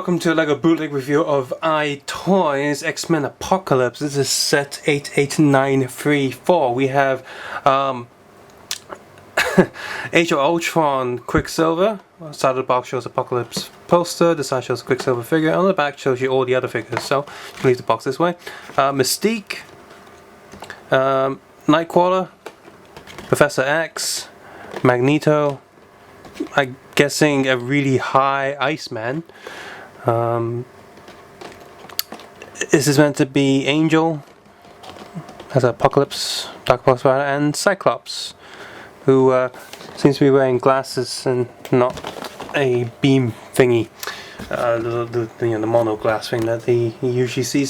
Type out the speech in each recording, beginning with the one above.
welcome to a LEGO Bootleg review of itoys X-Men Apocalypse. This is set 88934. We have Age of Ultron Quicksilver. The side of the box shows Apocalypse poster, the side shows a Quicksilver figure, on the back shows you all the other figures, so you can leave the box this way. Mystique, Nightcrawler, Professor X, Magneto, I'm guessing a really high Iceman. This is meant to be Angel, as Apocalypse, Dark Apocalypse Rider, and Cyclops, who seems to be wearing glasses and not a beam thingy, the mono glass thing that he usually see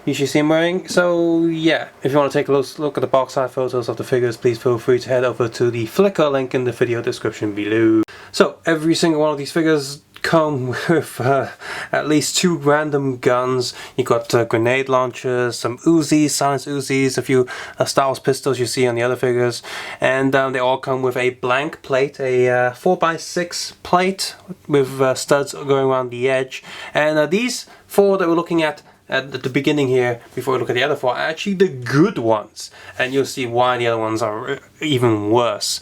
him wearing. So yeah, if you want to take a look at the box art photos of the figures, please feel free to head over to the Flickr link in the video description below. So every single one of these figures come with at least 2 random guns. You got grenade launchers, some Uzis, silenced Uzis, a few Star Wars pistols you see on the other figures, and they all come with a blank plate, a 4x6 plate with studs going around the edge. And these 4 that we're looking at the beginning here, before we look at the other 4, are actually the good ones, and you'll see why the other ones are even worse.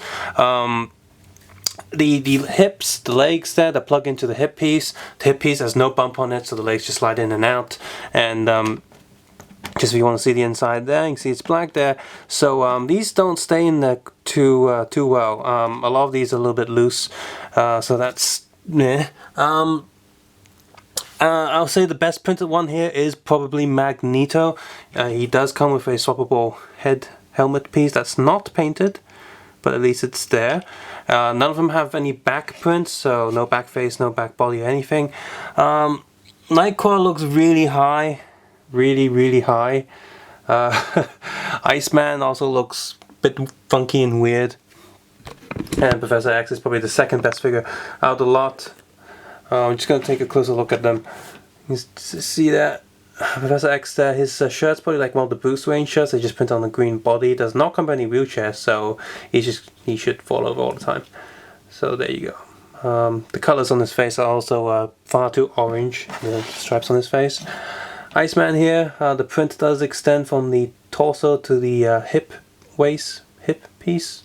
The hips, the legs there, that plug into the hip piece. The hip piece has no bump on it, so the legs just slide in and out. And just if you want to see the inside there, you can see it's black there. So these don't stay in there too well. A lot of these are a little bit loose, so that's meh. I'll say the best printed one here is probably Magneto. He does come with a swappable helmet piece that's not painted, but at least it's there. None of them have any back prints, so no back face, no back body or anything. Nightcrawler looks really high, really high. Iceman also looks a bit funky and weird. And Professor X is probably the second best figure out of the lot. I'm just going to take a closer look at them. You can see that Professor X there, his shirt's probably like one of the Bruce Wayne shirts. They just print on the green body. Does not come with any wheelchair, so he should fall over all the time. So there you go. The colors on his face are also far too orange. The stripes on his face. Iceman here, the print does extend from the torso to the hip piece.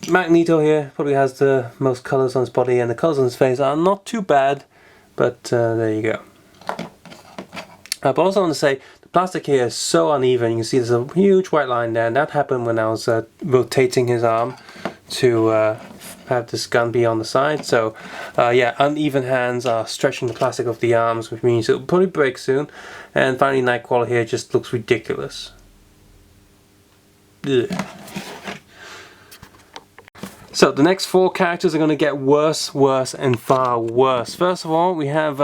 Magneto here probably has the most colors on his body, and the colors on his face are not too bad, but there you go. But I also want to say the plastic here is so uneven. You can see there's a huge white line there, and that happened when I was rotating his arm to have this gun be on the side. So yeah, uneven hands are stretching the plastic of the arms, which means it'll probably break soon. And finally, Nightcrawler here just looks ridiculous. Ugh. So the next 4 characters are going to get worse, and far worse. First of all, we have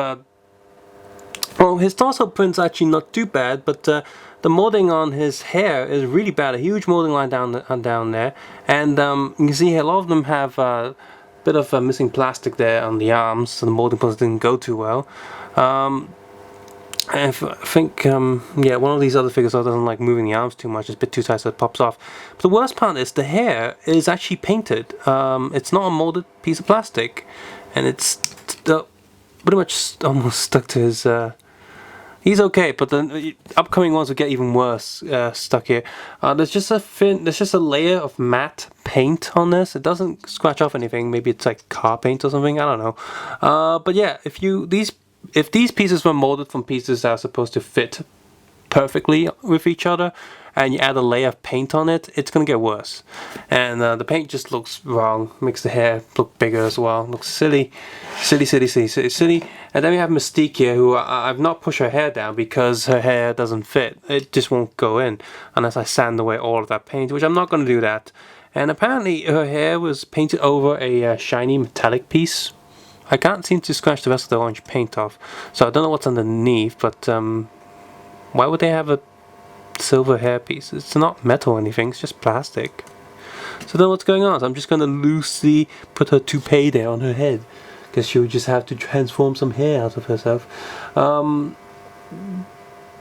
well, his torso print's actually not too bad, but the molding on his hair is really bad. A huge molding line down there, and you can see here a lot of them have a bit of missing plastic there on the arms, so the molding process didn't go too well. I think, yeah, one of these other figures doesn't like moving the arms too much. It's a bit too tight, so it pops off. But the worst part is the hair is actually painted. It's not a molded piece of plastic, and it's pretty much almost stuck to his. He's okay, but the upcoming ones will get even worse stuck here. There's just a layer of matte paint on this. It doesn't scratch off anything. Maybe it's like car paint or something. I don't know. But yeah, if these pieces were molded from pieces that are supposed to fit perfectly with each other, and you add a layer of paint on it, it's gonna get worse. And the paint just looks wrong, makes the hair look bigger as well. Looks silly. And then we have Mystique here, who I've not pushed her hair down because her hair doesn't fit. It just won't go in unless I sand away all of that paint, which I'm not gonna do that. And apparently her hair was painted over a shiny metallic piece. I can't seem to scratch the rest of the orange paint off, so I don't know what's underneath, but why would they have a silver hair piece? It's not metal or anything, it's just plastic. So I don't know what's going on, so I'm just going to loosely put her toupee there on her head, because she would just have to transform some hair out of herself.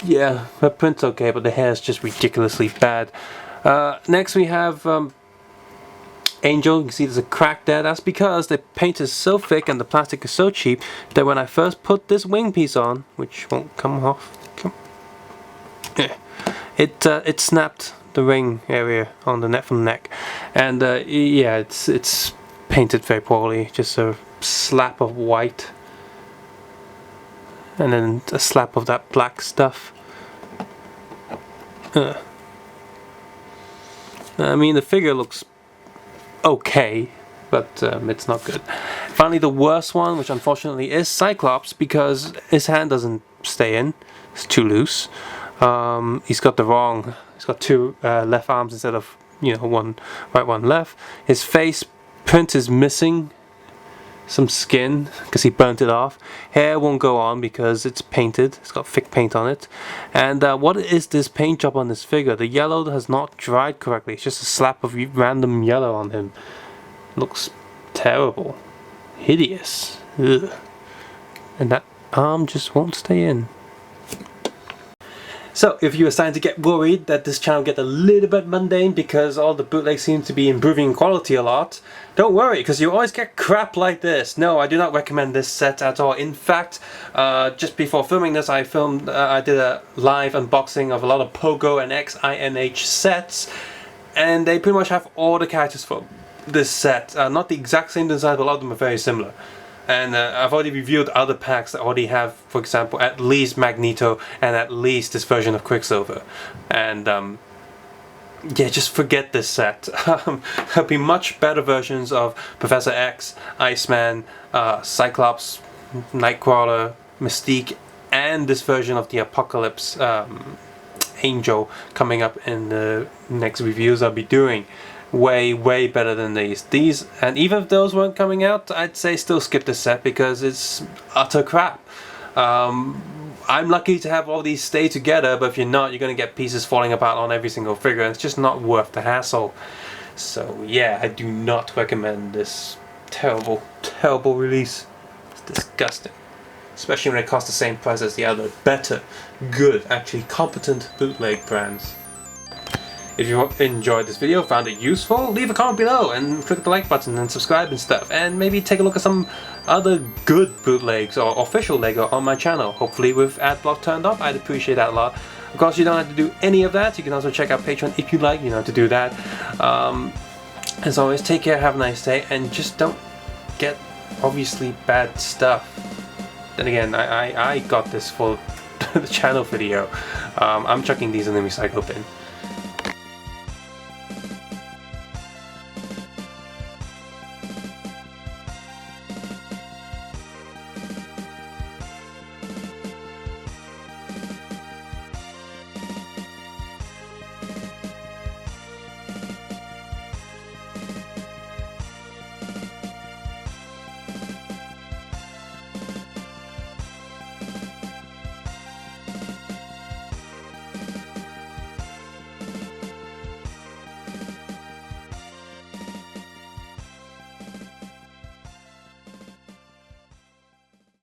Yeah, her print's okay, but the hair is just ridiculously bad. Next we have Angel, you can see there's a crack there. That's because the paint is so thick and the plastic is so cheap that when I first put this wing piece on, which won't come off, it snapped the ring area on the neck from the neck, and yeah, it's painted very poorly. Just a slap of white and then a slap of that black stuff. I mean, the figure looks okay, but it's not good. Finally, the worst one, which unfortunately is Cyclops, because his hand doesn't stay in. It's too loose. He's got two left arms instead of, you know, one right, one left. His face print is missing some skin because he burnt it off. Hair won't go on because it's painted. It's got thick paint on it. And what is this paint job on this figure? The yellow has not dried correctly. It's just a slap of random yellow on him. Looks terrible, hideous. Ugh. And that arm just won't stay in. So, if you are starting to get worried that this channel gets a little bit mundane because all the bootlegs seem to be improving in quality a lot, don't worry, because you always get crap like this. No, I do not recommend this set at all. In fact, just before filming this, I did a live unboxing of a lot of Pogo and XINH sets, and they pretty much have all the characters for this set. Not the exact same design, but a lot of them are very similar. And I've already reviewed other packs that already have, for example, at least Magneto and at least this version of Quicksilver. And yeah, just forget this set. There'll be much better versions of Professor X, Iceman, Cyclops, Nightcrawler, Mystique, and this version of the Apocalypse Angel coming up in the next reviews I'll be doing. Way better than these, and even if those weren't coming out, I'd say still skip this set because it's utter crap. I'm lucky to have all these stay together, but if you're not, you're gonna get pieces falling apart on every single figure, and it's just not worth the hassle. So yeah, I do not recommend this terrible release. It's disgusting, especially when it costs the same price as the other better, good, actually competent bootleg brands. If you enjoyed this video, found it useful, leave a comment below and click the like button and subscribe and stuff, and maybe take a look at some other good bootlegs or official LEGO on my channel, hopefully with ad block turned off. I'd appreciate that a lot. Of course, you don't have to do any of that. You can also check out Patreon if you like, you know, to do that. As always, take care, have a nice day, and just don't get obviously bad stuff. Then again, I got this for the channel video. I'm chucking these in the recycle bin.